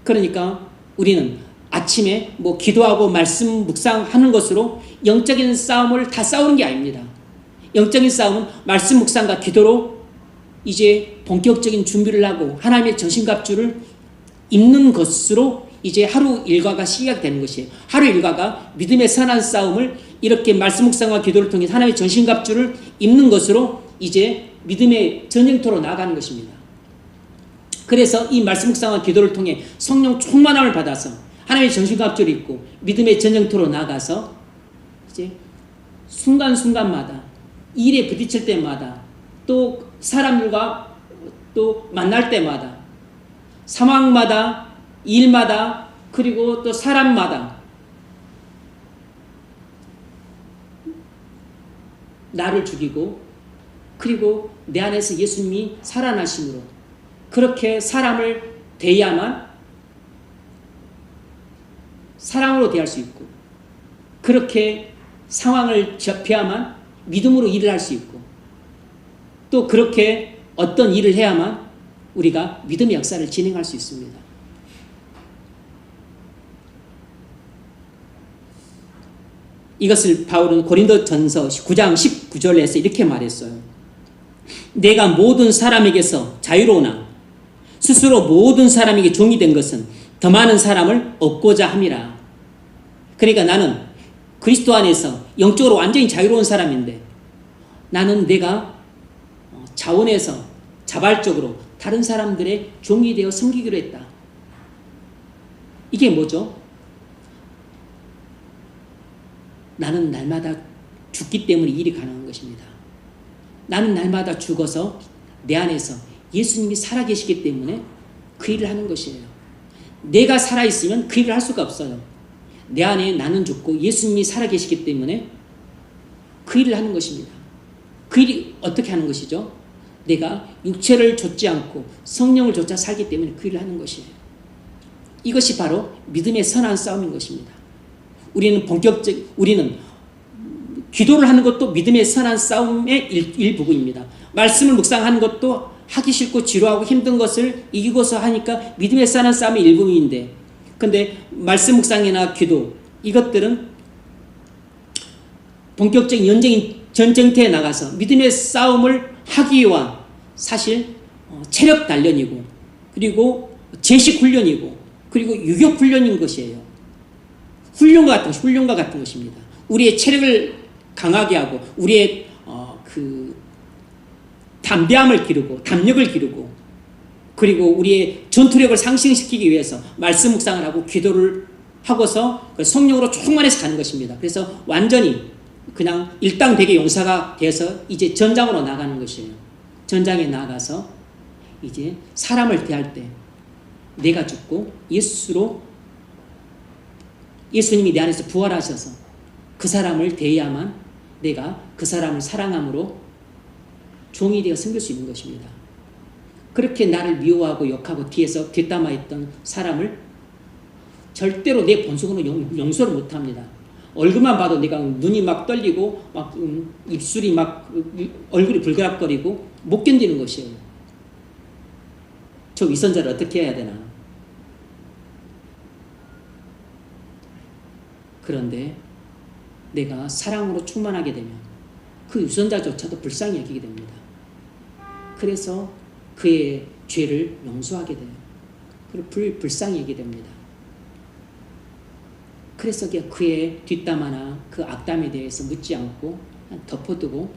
그러니까 우리는 아침에 기도하고 말씀 묵상하는 것으로 영적인 싸움을 다 싸우는 게 아닙니다. 영적인 싸움은 말씀 묵상과 기도로 이제 본격적인 준비를 하고 하나님의 전신갑주를 입는 것으로 이제 하루 일과가 시작되는 것이에요. 하루 일과가 믿음의 선한 싸움을 이렇게 말씀 묵상과 기도를 통해 하나님의 전신갑주를 입는 것으로 이제 믿음의 전쟁터로 나아가는 것입니다. 그래서 이 말씀 묵상과 기도를 통해 성령 충만함을 받아서 하나님의 전신갑주를 입고 믿음의 전쟁터로 나가서 이제 순간순간마다 일에 부딪힐 때마다 또 사람들과 또 만날 때마다 상황마다 일마다 그리고 또 사람마다 나를 죽이고 그리고 내 안에서 예수님이 살아나심으로 그렇게 사람을 대해야만 사랑으로 대할 수 있고 그렇게 상황을 접해야만 믿음으로 일을 할 수 있고 또 그렇게 어떤 일을 해야만 우리가 믿음의 역사를 진행할 수 있습니다. 이것을 바울은 고린도전서 9장 19절에서 이렇게 말했어요. 내가 모든 사람에게서 자유로우나 스스로 모든 사람에게 종이 된 것은 더 많은 사람을 얻고자 함이라. 그러니까 나는 그리스도 안에서 영적으로 완전히 자유로운 사람인데 나는 내가 자원해서 자발적으로 다른 사람들의 종이 되어 섬기기로 했다. 이게 뭐죠? 나는 날마다 죽기 때문에 일이 가능한 것입니다. 나는 날마다 죽어서 내 안에서 예수님이 살아계시기 때문에 그 일을 하는 것이에요. 내가 살아있으면 그 일을 할 수가 없어요. 내 안에 나는 죽고 예수님이 살아계시기 때문에 그 일을 하는 것입니다. 그 일이 어떻게 하는 것이죠? 내가 육체를 좇지 않고 성령을 좇아 살기 때문에 그 일을 하는 것이에요. 이것이 바로 믿음의 선한 싸움인 것입니다. 우리는 기도를 하는 것도 믿음의 선한 싸움의 일부분입니다. 말씀을 묵상하는 것도 하기 싫고 지루하고 힘든 것을 이기고서 하니까 믿음의 선한 싸움의 일부분인데, 근데 말씀 묵상이나 기도, 이것들은 본격적인 전쟁터에 나가서 믿음의 싸움을 하기 위한 사실 체력 단련이고, 그리고 제식 훈련이고, 그리고 유격 훈련인 것이에요. 훈련과 같은 것입니다. 우리의 체력을 강하게 하고, 우리의 담대함을 기르고, 담력을 기르고, 그리고 우리의 전투력을 상승시키기 위해서 말씀 묵상을 하고 기도를 하고서 성령으로 충만해서 가는 것입니다. 그래서 완전히 그냥 일당백의 용사가 돼서 이제 전장으로 나가는 것이에요. 전장에 나가서 이제 사람을 대할 때 내가 죽고 예수님이 내 안에서 부활하셔서 그 사람을 대해야만 내가 그 사람을 사랑함으로 종이 되어 섬길 수 있는 것입니다. 그렇게 나를 미워하고 욕하고 뒤에서 뒷담화했던 사람을 절대로 내 본성으로 용서를 못합니다. 얼굴만 봐도 내가 눈이 막 떨리고 막 입술이 막 얼굴이 불그락거리고 못 견디는 것이에요. 저 위선자를 어떻게 해야 되나. 그런데 내가 사랑으로 충만하게 되면 그 위선자조차도 불쌍히 여기게 됩니다. 그래서 그의 죄를 용서하게 돼요. 그리고 불쌍히 여기게 됩니다. 그래서 그의 뒷담화나 그 악담에 대해서 묻지 않고 덮어두고,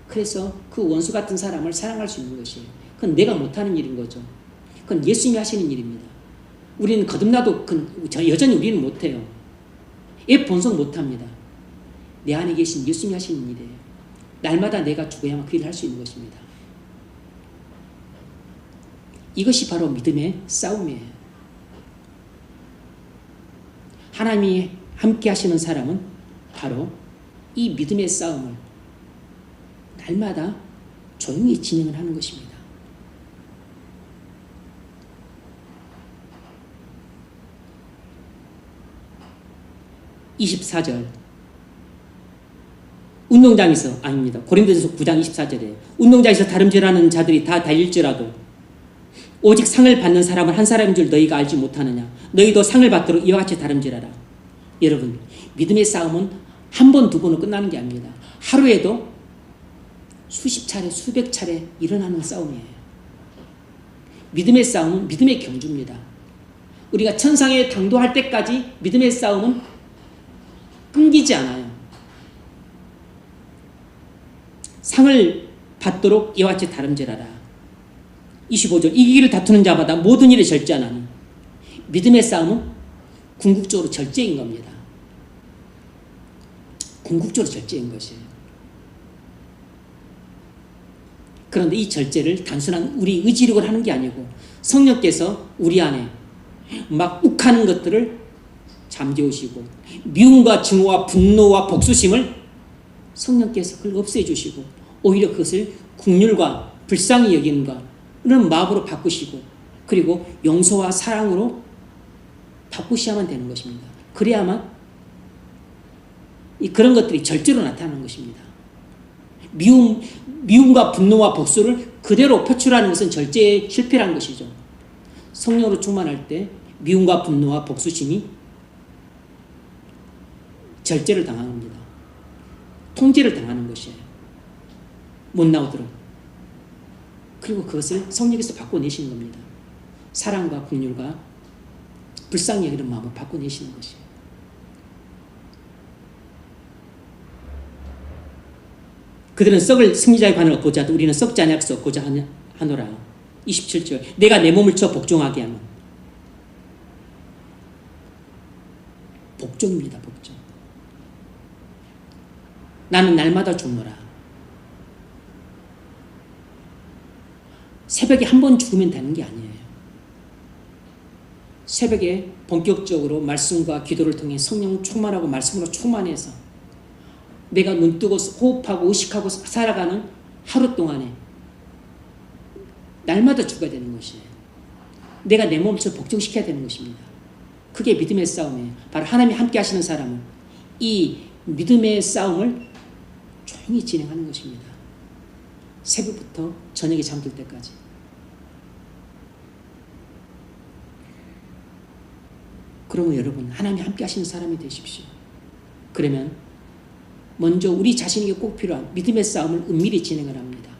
그래서 그 원수 같은 사람을 사랑할 수 있는 것이에요. 그건 내가 못하는 일인 거죠. 그건 예수님이 하시는 일입니다. 우리는 거듭나도 여전히 우리는 못해요. 애 본성 못합니다. 내 안에 계신 예수님이 하시는 일이에요. 날마다 내가 죽어야만 그 일을 할 수 있는 것입니다. 이것이 바로 믿음의 싸움이에요. 하나님이 함께 하시는 사람은 바로 이 믿음의 싸움을 날마다 조용히 진행을 하는 것입니다. 운동장에서, 아닙니다. 고린도전서 9장 24절에 운동장에서 다름질하는 자들이 다 달릴지라도 오직 상을 받는 사람은 한 사람인 줄 너희가 알지 못하느냐. 너희도 상을 받도록 이와 같이 다름질하라. 여러분, 믿음의 싸움은 한 번, 두 번으로 끝나는 게 아닙니다. 하루에도 수십 차례, 수백 차례 일어나는 싸움이에요. 믿음의 싸움은 믿음의 경주입니다. 우리가 천상에 당도할 때까지 믿음의 싸움은 끊기지 않아요. 상을 받도록 이와 같이 다름질하라. 25절, 이기기를 다투는 자마다 모든 일에 절제하나니. 믿음의 싸움은 궁극적으로 절제인 겁니다. 궁극적으로 절제인 것이에요. 그런데 이 절제를 단순한 우리 의지력을 하는 게 아니고 성령께서 우리 안에 막 욱하는 것들을 잠재우시고, 미움과 증오와 분노와 복수심을 성령께서 그걸 없애주시고, 오히려 그것을 긍휼과 불쌍히 여김과 그런 마음으로 바꾸시고, 그리고 용서와 사랑으로 바꾸셔야만 되는 것입니다. 그래야만 그런 것들이 절제로 나타나는 것입니다. 미움과 분노와 복수를 그대로 표출하는 것은 절제의 실패라는 것이죠. 성령으로 충만할 때 미움과 분노와 복수심이 절제를 당하는 겁니다. 통제를 당하는 것이에요. 못 나오도록. 그리고 그것을 성령께서 바꿔내시는 겁니다. 사랑과 긍휼과 불쌍히 여기는 마음을 바꿔내시는 것이에요. 그들은 썩을 승리자의 관을 얻고자 하도 우리는 썩지 아니할 수 없고자 하노라. 27절, 내가 내 몸을 쳐 복종하게 하면. 복종입니다. 복종. 나는 날마다 죽노라. 새벽에 한 번 죽으면 되는 게 아니에요. 새벽에 본격적으로 말씀과 기도를 통해 성령 충만하고 말씀으로 충만해서 내가 눈뜨고 호흡하고 의식하고 살아가는 하루 동안에 날마다 죽어야 되는 것이에요. 내가 내 몸을 복종시켜야 되는 것입니다. 그게 믿음의 싸움이에요. 바로 하나님이 함께 하시는 사람은 이 믿음의 싸움을 조용히 진행하는 것입니다. 새벽부터 저녁에 잠들 때까지. 그러면 여러분 하나님이 함께 하시는 사람이 되십시오. 그러면 먼저 우리 자신에게 꼭 필요한 믿음의 싸움을 은밀히 진행을 합니다.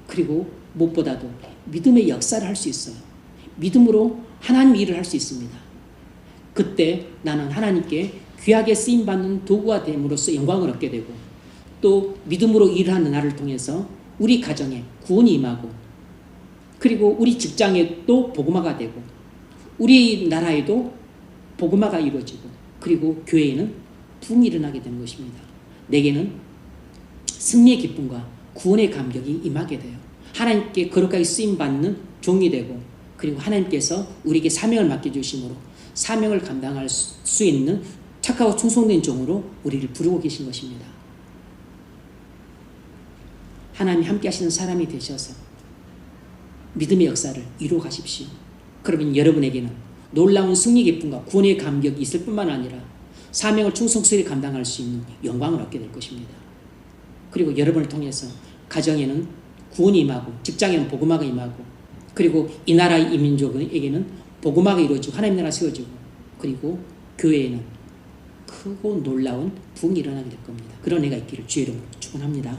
그리고 무엇보다도 믿음의 역사를 할 수 있어요. 믿음으로 하나님 일을 할 수 있습니다. 그때 나는 하나님께 귀하게 쓰임받는 도구가 됨으로써 영광을 얻게 되고 또 믿음으로 일하는 나를 통해서 우리 가정에 구원이 임하고 그리고 우리 직장에도 복음화가 되고 우리나라에도 복음화가 이루어지고 그리고 교회에는 부흥이 일어나게 되는 것입니다. 내게는 승리의 기쁨과 구원의 감격이 임하게 돼요. 하나님께 거룩하게 쓰임받는 종이 되고 그리고 하나님께서 우리에게 사명을 맡겨주심으로 사명을 감당할 수 있는 착하고 충성된 종으로 우리를 부르고 계신 것입니다. 하나님이 함께 하시는 사람이 되셔서 믿음의 역사를 이루어 가십시오. 그러면 여러분에게는 놀라운 승리 기쁨과 구원의 감격이 있을 뿐만 아니라 사명을 충성스럽게 감당할 수 있는 영광을 얻게 될 것입니다. 그리고 여러분을 통해서 가정에는 구원이 임하고 직장에는 복음화가 임하고 그리고 이 나라의 이 민족에게는 복음화가 이루어지고 하나님 나라가 세워지고 그리고 교회에는 크고 놀라운 부흥이 일어나게 될 겁니다. 그런 애가 있기를 주의 이름으로 축원합니다.